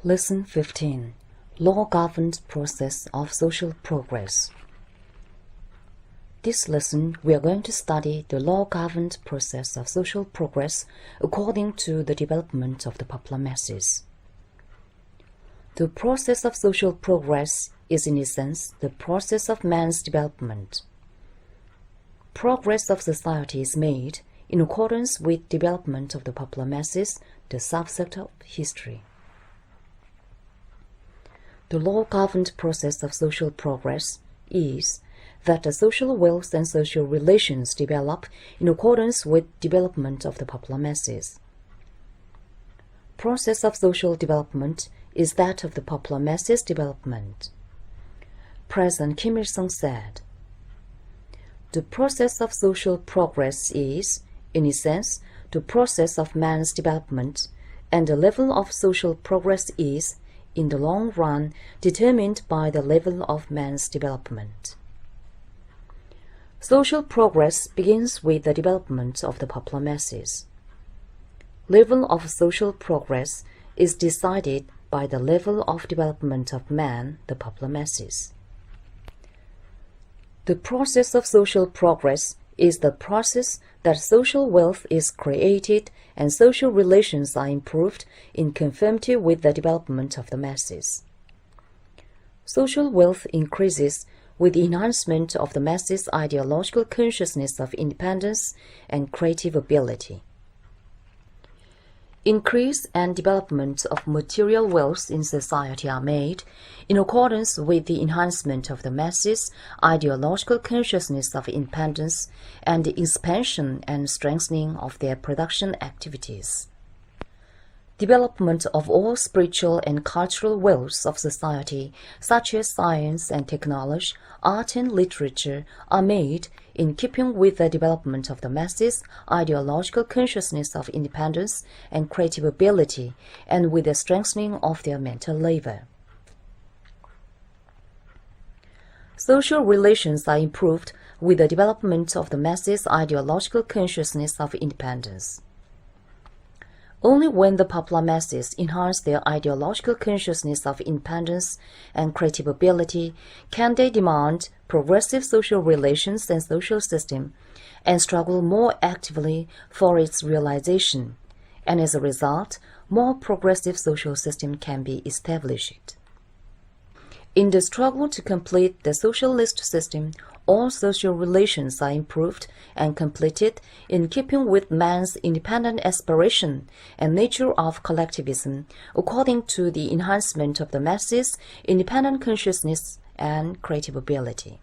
Lesson 15. Law-governed process of social progress. This lesson, we are going to study the law-governed process of social progress according to the development of the popular masses. The process of social progress is in essence the process of man's development. Progress of society is made in accordance with development of the popular masses, the subject of history. The law-governed process of social progress is that the social wealth and social relations develop in accordance with development of the popular masses. Process of social development is that of the popular masses development. President Kim Il-sung said, "The process of social progress is, in essence, the process of man's development, and the level of social progress is, in the long run, determined by the level of man's development." Social progress begins with the development of the popular masses. Level of social progress is decided by the level of development of man, the popular masses. The process of social progress is the process that social wealth is created and social relations are improved in conformity with the development of the masses. Social wealth increases with the enhancement of the masses' ideological consciousness of independence and creative ability. Increase and development of material wealth in society are made in accordance with the enhancement of the masses' ideological consciousness of independence and the expansion and strengthening of their production activities. Development of all spiritual and cultural wealth of society, such as science and technology, art and literature, are made in keeping with the development of the masses' ideological consciousness of independence and creative ability, and with the strengthening of their mental labor. Social relations are improved with the development of the masses' ideological consciousness of independence. Only when the popular masses enhance their ideological consciousness of independence and creative ability can they demand progressive social relations and social system and struggle more actively for its realization, and as a result, more progressive social system can be established. In the struggle to complete the socialist system, all social relations are improved and completed in keeping with man's independent aspiration and nature of collectivism, according to the enhancement of the masses' independent consciousness and creative ability.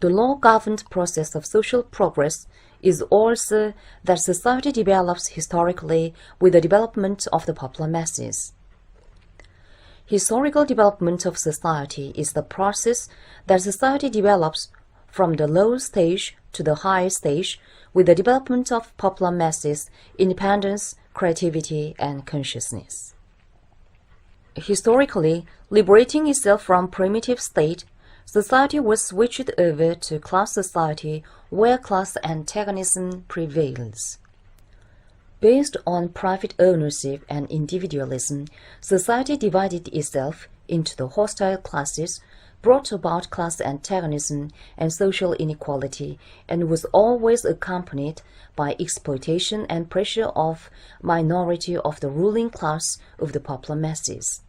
The law-governed process of social progress is also that society develops historically with the development of the popular masses. Historical development of society is the process that society develops from the low stage to the high stage with the development of popular masses, independence, creativity, and consciousness. Historically, liberating itself from primitive state, society was switched over to class society where class antagonism prevails. Based on private ownership and individualism, society divided itself into the hostile classes, brought about class antagonism and social inequality, and was always accompanied by exploitation and pressure of minority of the ruling class of the popular masses.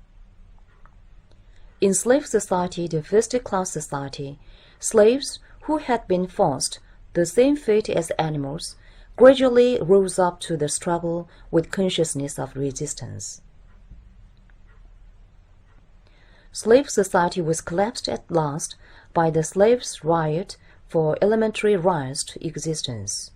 In slave society, the first-class society, slaves who had been forced the same fate as animals gradually rose up to the struggle with consciousness of resistance. Slave society was collapsed at last by the slaves' riot for elementary rights to existence.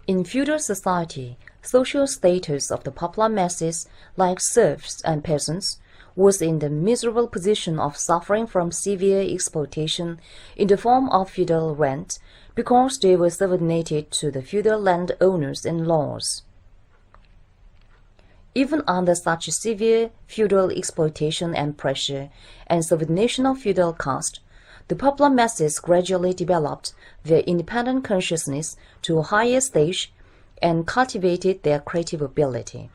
In feudal society, social status of the popular masses, like serfs and peasants, was in the miserable position of suffering from severe exploitation in the form of feudal rent, because they were subordinated to the feudal landowners and laws. Even under such severe feudal exploitation and pressure and subordination of feudal caste, the popular masses gradually developed their independent consciousness to a higher stage and cultivated their creative ability.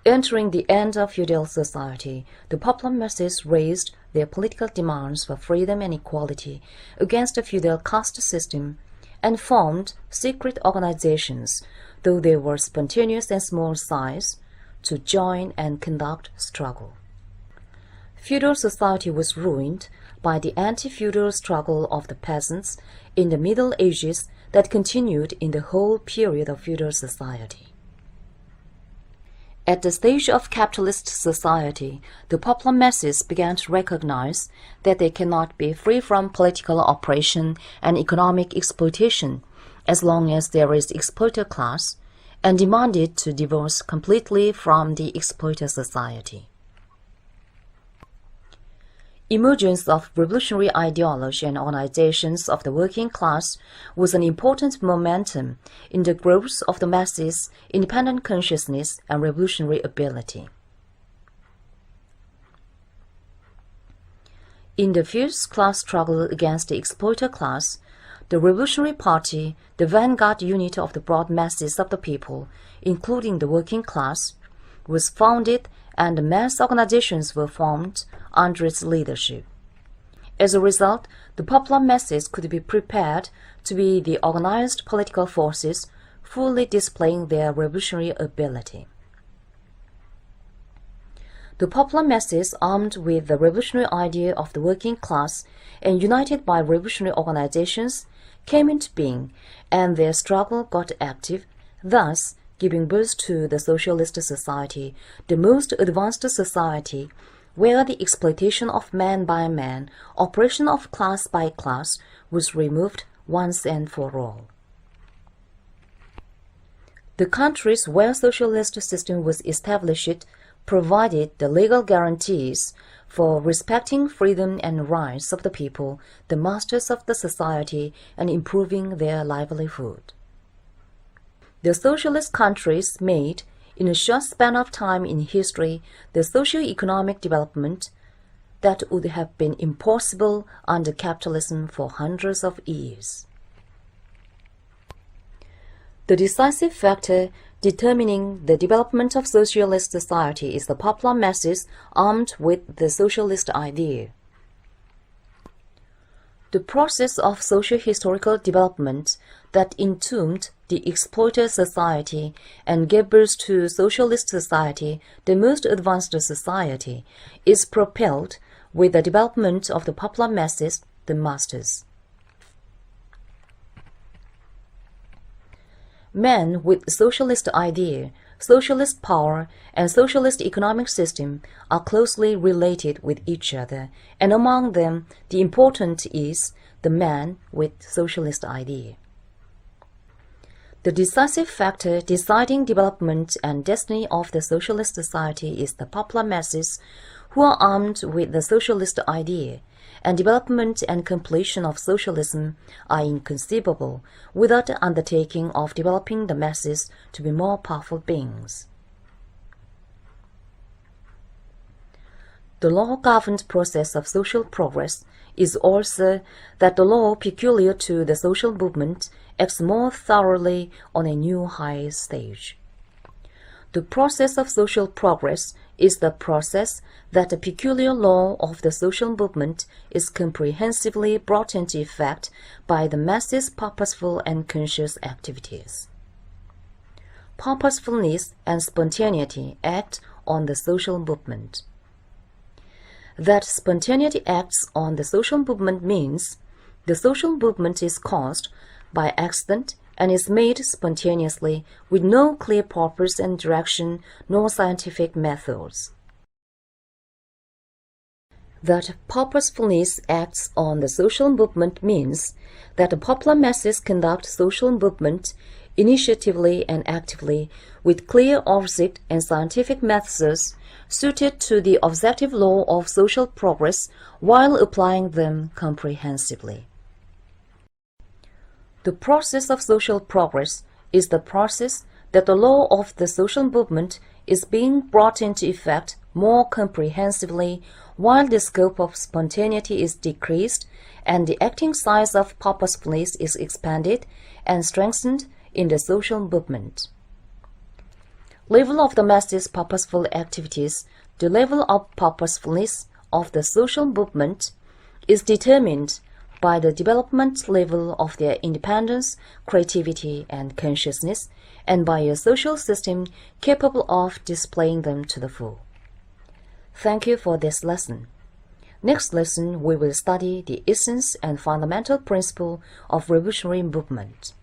Entering the end of feudal society, the popular masses raised their political demands for freedom and equality against the feudal caste system and formed secret organizations, though they were spontaneous and small size, to join and conduct struggle. Feudal society was ruined by the anti-feudal struggle of the peasants in the Middle Ages that continued in the whole period of feudal society. At the stage of capitalist society, the popular masses began to recognize that they cannot be free from political oppression and economic exploitation as long as there is exploiter class, and demanded to divorce completely from the exploiter society. Emergence of revolutionary ideology and organizations of the working class was an important momentum in the growth of the masses' independent consciousness and revolutionary ability. In the fierce class struggle against the exploiter class, the Revolutionary Party, the vanguard unit of the broad masses of the people, including the working class, was founded and mass organizations were formed under its leadership. As a result, the popular masses could be prepared to be the organized political forces fully displaying their revolutionary ability. The popular masses, armed with the revolutionary idea of the working class and united by revolutionary organizations, came into being, and their struggle got active, thus giving birth to the socialist society, the most advanced society, where the exploitation of man by man, oppression of class by class, was removed once and for all. The countries where socialist system was established provided the legal guarantees for respecting freedom and rights of the people, the masters of the society, and improving their livelihood. The socialist countries made, in a short span of time in history, the socio-economic development that would have been impossible under capitalism for hundreds of years. The decisive factor determining the development of socialist society is the popular masses armed with the socialist idea. The process of socio-historical development that entombed the exploiter society and gave birth to socialist society, the most advanced society, is propelled with the development of the popular masses, the masters. Men with socialist idea, socialist power, and socialist economic system are closely related with each other, and among them the important is the man with socialist idea. The decisive factor deciding development and destiny of the socialist society is the popular masses, who are armed with the socialist idea, and development and completion of socialism are inconceivable without the undertaking of developing the masses to be more powerful beings. The law-governed process of social progress is also that the law peculiar to the social movement acts more thoroughly on a new high stage. The process of social progress is the process that the peculiar law of the social movement is comprehensively brought into effect by the masses' purposeful and conscious activities. Purposefulness and spontaneity act on the social movement. That spontaneity acts on the social movement means the social movement is caused by accident and is made spontaneously with no clear purpose and direction nor scientific methods. That purposefulness acts on the social movement means that the popular masses conduct social movement initiatively and actively with clear object and scientific methods suited to the objective law of social progress while applying them comprehensively. The process of social progress is the process that the law of the social movement is being brought into effect more comprehensively while the scope of spontaneity is decreased and the acting size of purposefulness is expanded and strengthened in the social movement. level of the masses' purposeful activities, the level of purposefulness of the social movement is determined by the development level of their independence, creativity, and consciousness, and by a social system capable of displaying them to the full. Thank you for this lesson. Next lesson, we will study the essence and fundamental principle of revolutionary movement.